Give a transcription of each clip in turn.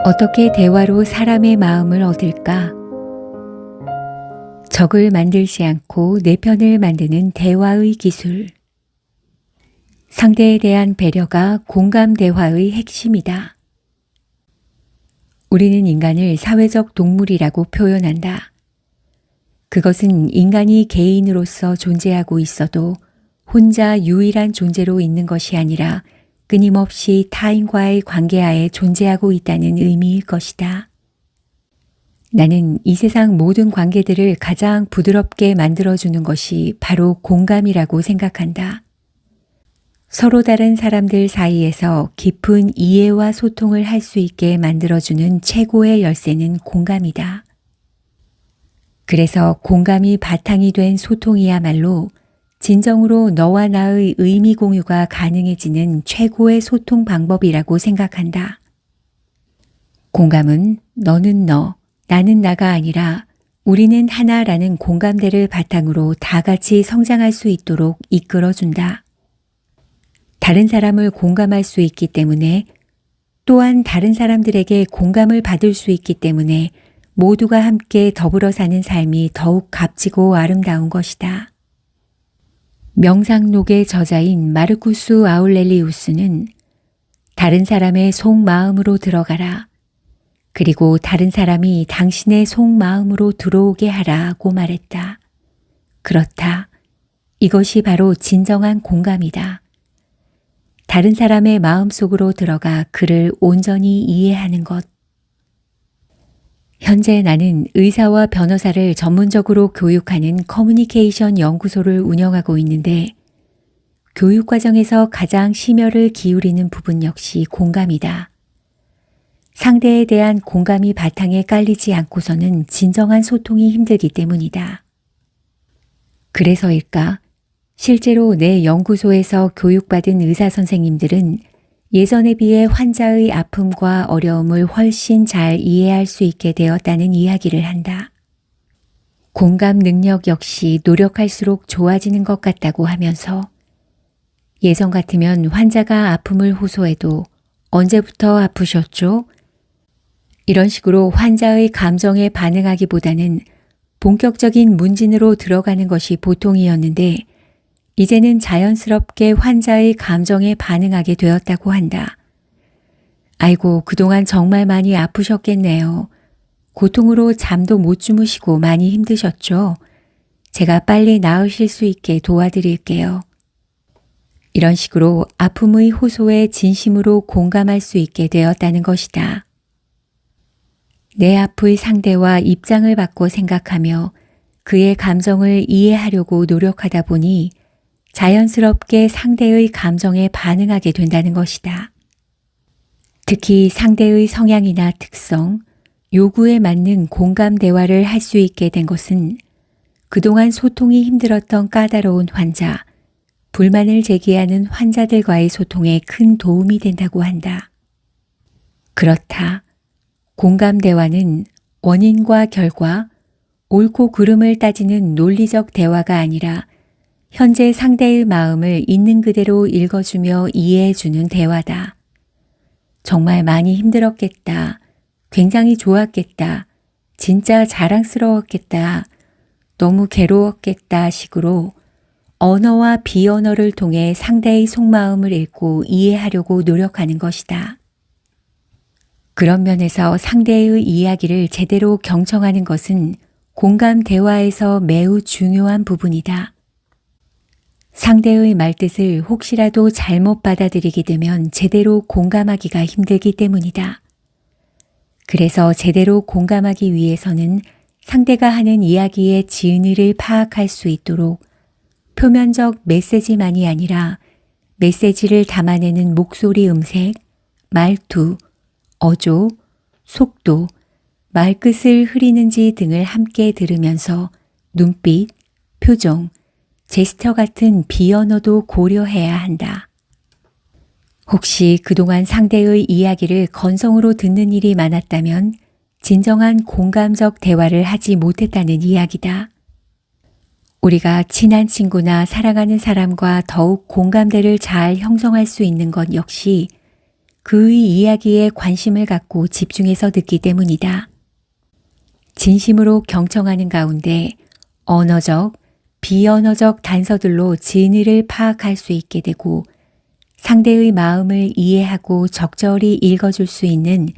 어떻게 대화로 사람의 마음을 얻을까? 적을 만들지 않고 내 편을 만드는 대화의 기술. 상대에 대한 배려가 공감 대화의 핵심이다. 우리는 인간을 사회적 동물이라고 표현한다. 그것은 인간이 개인으로서 존재하고 있어도 혼자 유일한 존재로 있는 것이 아니라 끊임없이 타인과의 관계하에 존재하고 있다는 의미일 것이다. 나는 이 세상 모든 관계들을 가장 부드럽게 만들어주는 것이 바로 공감이라고 생각한다. 서로 다른 사람들 사이에서 깊은 이해와 소통을 할 수 있게 만들어주는 최고의 열쇠는 공감이다. 그래서 공감이 바탕이 된 소통이야말로 진정으로 너와 나의 의미 공유가 가능해지는 최고의 소통 방법이라고 생각한다. 공감은 너는 너, 나는 나가 아니라 우리는 하나라는 공감대를 바탕으로 다 같이 성장할 수 있도록 이끌어준다. 다른 사람을 공감할 수 있기 때문에 또한 다른 사람들에게 공감을 받을 수 있기 때문에 모두가 함께 더불어 사는 삶이 더욱 값지고 아름다운 것이다. 명상록의 저자인 마르쿠스 아울렐리우스는 다른 사람의 속마음으로 들어가라. 그리고 다른 사람이 당신의 속마음으로 들어오게 하라고 말했다. 그렇다. 이것이 바로 진정한 공감이다. 다른 사람의 마음속으로 들어가 그를 온전히 이해하는 것. 현재 나는 의사와 변호사를 전문적으로 교육하는 커뮤니케이션 연구소를 운영하고 있는데 교육 과정에서 가장 심혈을 기울이는 부분 역시 공감이다. 상대에 대한 공감이 바탕에 깔리지 않고서는 진정한 소통이 힘들기 때문이다. 그래서일까? 실제로 내 연구소에서 교육받은 의사 선생님들은 예전에 비해 환자의 아픔과 어려움을 훨씬 잘 이해할 수 있게 되었다는 이야기를 한다. 공감 능력 역시 노력할수록 좋아지는 것 같다고 하면서 예전 같으면 환자가 아픔을 호소해도 언제부터 아프셨죠? 이런 식으로 환자의 감정에 반응하기보다는 본격적인 문진으로 들어가는 것이 보통이었는데 이제는 자연스럽게 환자의 감정에 반응하게 되었다고 한다. 아이고, 그동안 정말 많이 아프셨겠네요. 고통으로 잠도 못 주무시고 많이 힘드셨죠? 제가 빨리 나으실 수 있게 도와드릴게요. 이런 식으로 아픔의 호소에 진심으로 공감할 수 있게 되었다는 것이다. 내 앞의 상대와 입장을 바꿔 생각하며 그의 감정을 이해하려고 노력하다 보니 자연스럽게 상대의 감정에 반응하게 된다는 것이다. 특히 상대의 성향이나 특성, 요구에 맞는 공감 대화를 할 수 있게 된 것은 그동안 소통이 힘들었던 까다로운 환자, 불만을 제기하는 환자들과의 소통에 큰 도움이 된다고 한다. 그렇다. 공감 대화는 원인과 결과, 옳고 그름을 따지는 논리적 대화가 아니라 현재 상대의 마음을 있는 그대로 읽어주며 이해해주는 대화다. 정말 많이 힘들었겠다. 굉장히 좋았겠다. 진짜 자랑스러웠겠다. 너무 괴로웠겠다 식으로 언어와 비언어를 통해 상대의 속마음을 읽고 이해하려고 노력하는 것이다. 그런 면에서 상대의 이야기를 제대로 경청하는 것은 공감 대화에서 매우 중요한 부분이다. 상대의 말뜻을 혹시라도 잘못 받아들이게 되면 제대로 공감하기가 힘들기 때문이다. 그래서 제대로 공감하기 위해서는 상대가 하는 이야기의 진의를 파악할 수 있도록 표면적 메시지만이 아니라 메시지를 담아내는 목소리 음색, 말투, 어조, 속도, 말끝을 흐리는지 등을 함께 들으면서 눈빛, 표정, 제스처 같은 비언어도 고려해야 한다. 혹시 그동안 상대의 이야기를 건성으로 듣는 일이 많았다면 진정한 공감적 대화를 하지 못했다는 이야기다. 우리가 친한 친구나 사랑하는 사람과 더욱 공감대를 잘 형성할 수 있는 것 역시 그의 이야기에 관심을 갖고 집중해서 듣기 때문이다. 진심으로 경청하는 가운데 언어적, 비언어적 단서들로 진의를 파악할 수 있게 되고 상대의 마음을 이해하고 적절히 읽어줄 수 있는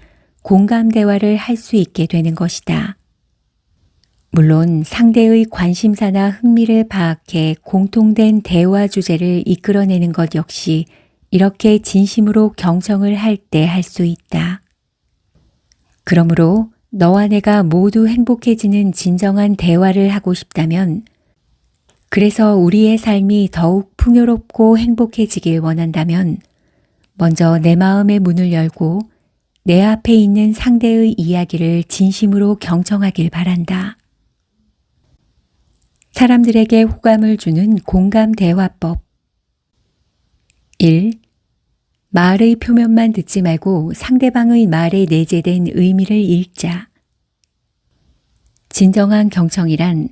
공감 대화를 할 수 있게 되는 것이다. 물론 상대의 관심사나 흥미를 파악해 공통된 대화 주제를 이끌어내는 것 역시 이렇게 진심으로 경청을 할 때 할 수 있다. 그러므로 너와 내가 모두 행복해지는 진정한 대화를 하고 싶다면, 그래서 우리의 삶이 더욱 풍요롭고 행복해지길 원한다면, 먼저 내 마음의 문을 열고 내 앞에 있는 상대의 이야기를 진심으로 경청하길 바란다. 사람들에게 호감을 주는 공감 대화법. 1. 말의 표면만 듣지 말고 상대방의 말에 내재된 의미를 읽자. 진정한 경청이란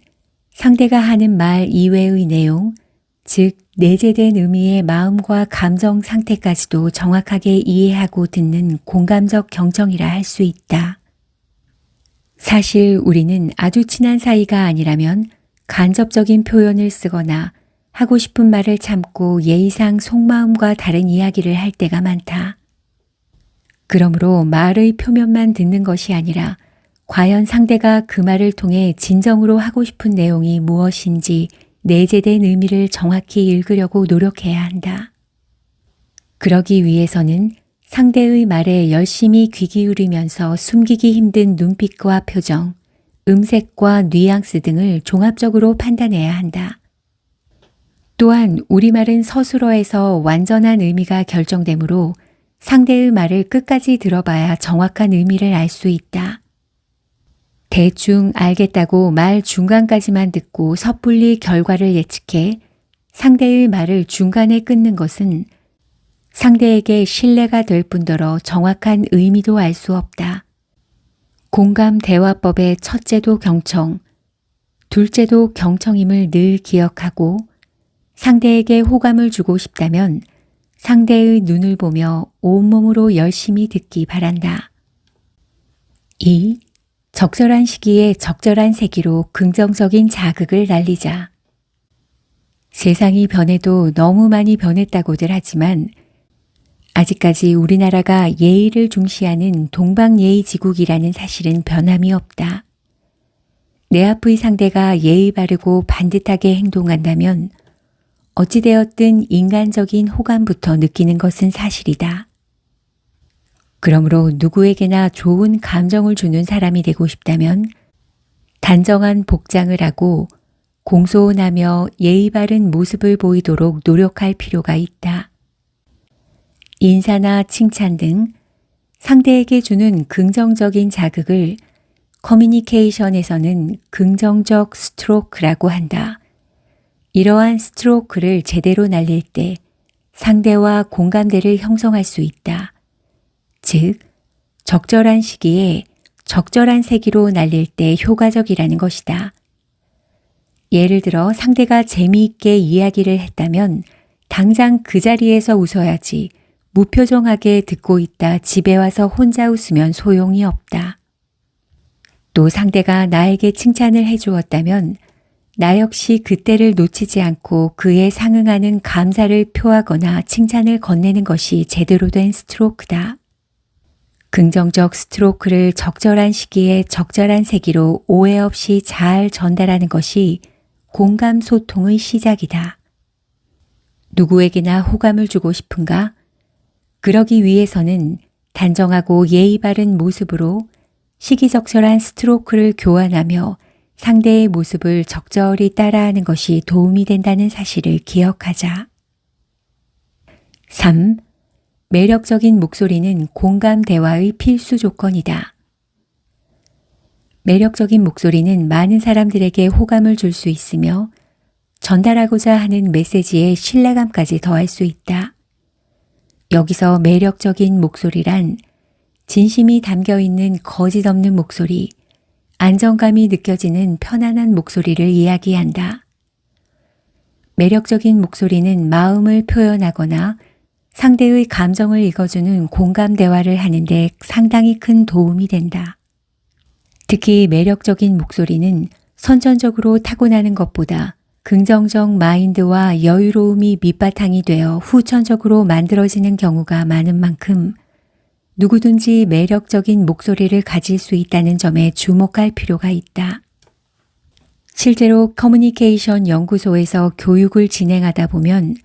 상대가 하는 말 이외의 내용, 즉 내재된 의미의 마음과 감정 상태까지도 정확하게 이해하고 듣는 공감적 경청이라 할 수 있다. 사실 우리는 아주 친한 사이가 아니라면 간접적인 표현을 쓰거나 하고 싶은 말을 참고 예의상 속마음과 다른 이야기를 할 때가 많다. 그러므로 말의 표면만 듣는 것이 아니라 과연 상대가 그 말을 통해 진정으로 하고 싶은 내용이 무엇인지 내재된 의미를 정확히 읽으려고 노력해야 한다. 그러기 위해서는 상대의 말에 열심히 귀 기울이면서 숨기기 힘든 눈빛과 표정, 음색과 뉘앙스 등을 종합적으로 판단해야 한다. 또한 우리말은 서술어에서 완전한 의미가 결정되므로 상대의 말을 끝까지 들어봐야 정확한 의미를 알 수 있다. 대충 알겠다고 말 중간까지만 듣고 섣불리 결과를 예측해 상대의 말을 중간에 끊는 것은 상대에게 신뢰가 될 뿐더러 정확한 의미도 알 수 없다. 공감 대화법의 첫째도 경청, 둘째도 경청임을 늘 기억하고 상대에게 호감을 주고 싶다면 상대의 눈을 보며 온몸으로 열심히 듣기 바란다. 2. 적절한 시기에 적절한 세기로 긍정적인 자극을 날리자. 세상이 변해도 너무 많이 변했다고들 하지만 아직까지 우리나라가 예의를 중시하는 동방예의지국이라는 사실은 변함이 없다. 내 앞의 상대가 예의 바르고 반듯하게 행동한다면 어찌되었든 인간적인 호감부터 느끼는 것은 사실이다. 그러므로 누구에게나 좋은 감정을 주는 사람이 되고 싶다면 단정한 복장을 하고 공손하며 예의 바른 모습을 보이도록 노력할 필요가 있다. 인사나 칭찬 등 상대에게 주는 긍정적인 자극을 커뮤니케이션에서는 긍정적 스트로크라고 한다. 이러한 스트로크를 제대로 날릴 때 상대와 공감대를 형성할 수 있다. 즉, 적절한 시기에 적절한 세기로 날릴 때 효과적이라는 것이다. 예를 들어 상대가 재미있게 이야기를 했다면 당장 그 자리에서 웃어야지 무표정하게 듣고 있다 집에 와서 혼자 웃으면 소용이 없다. 또 상대가 나에게 칭찬을 해주었다면 나 역시 그때를 놓치지 않고 그에 상응하는 감사를 표하거나 칭찬을 건네는 것이 제대로 된 스트로크다. 긍정적 스트로크를 적절한 시기에 적절한 세기로 오해 없이 잘 전달하는 것이 공감 소통의 시작이다. 누구에게나 호감을 주고 싶은가? 그러기 위해서는 단정하고 예의 바른 모습으로 시기적절한 스트로크를 교환하며 상대의 모습을 적절히 따라하는 것이 도움이 된다는 사실을 기억하자. 3. 매력적인 목소리는 공감 대화의 필수 조건이다. 매력적인 목소리는 많은 사람들에게 호감을 줄 수 있으며 전달하고자 하는 메시지에 신뢰감까지 더할 수 있다. 여기서 매력적인 목소리란 진심이 담겨 있는 거짓 없는 목소리, 안정감이 느껴지는 편안한 목소리를 이야기한다. 매력적인 목소리는 마음을 표현하거나 상대의 감정을 읽어주는 공감 대화를 하는데 상당히 큰 도움이 된다. 특히 매력적인 목소리는 선천적으로 타고나는 것보다 긍정적 마인드와 여유로움이 밑바탕이 되어 후천적으로 만들어지는 경우가 많은 만큼 누구든지 매력적인 목소리를 가질 수 있다는 점에 주목할 필요가 있다. 실제로 커뮤니케이션 연구소에서 교육을 진행하다 보면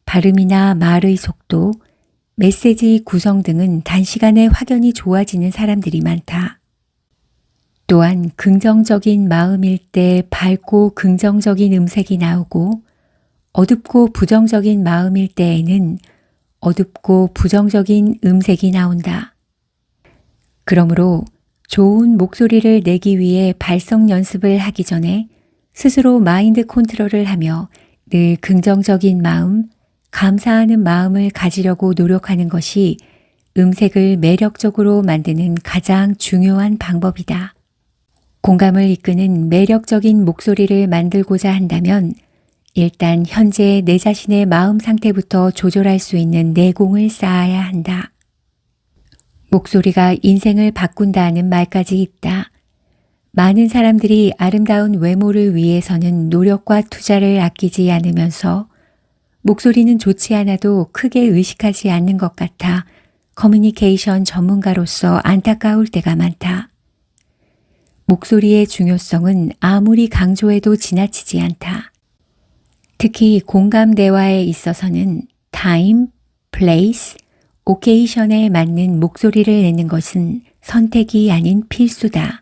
발음이나 말의 속도, 메시지 구성 등은 단시간에 확연히 좋아지는 사람들이 많다. 또한 긍정적인 마음일 때 밝고 긍정적인 음색이 나오고 어둡고 부정적인 마음일 때에는 어둡고 부정적인 음색이 나온다. 그러므로 좋은 목소리를 내기 위해 발성 연습을 하기 전에 스스로 마인드 컨트롤을 하며 늘 긍정적인 마음, 감사하는 마음을 가지려고 노력하는 것이 음색을 매력적으로 만드는 가장 중요한 방법이다. 공감을 이끄는 매력적인 목소리를 만들고자 한다면 일단 현재 내 자신의 마음 상태부터 조절할 수 있는 내공을 쌓아야 한다. 목소리가 인생을 바꾼다는 말까지 있다. 많은 사람들이 아름다운 외모를 위해서는 노력과 투자를 아끼지 않으면서 목소리는 좋지 않아도 크게 의식하지 않는 것 같아 커뮤니케이션 전문가로서 안타까울 때가 많다. 목소리의 중요성은 아무리 강조해도 지나치지 않다. 특히 공감 대화에 있어서는 타임, 플레이스, 오케이션에 맞는 목소리를 내는 것은 선택이 아닌 필수다.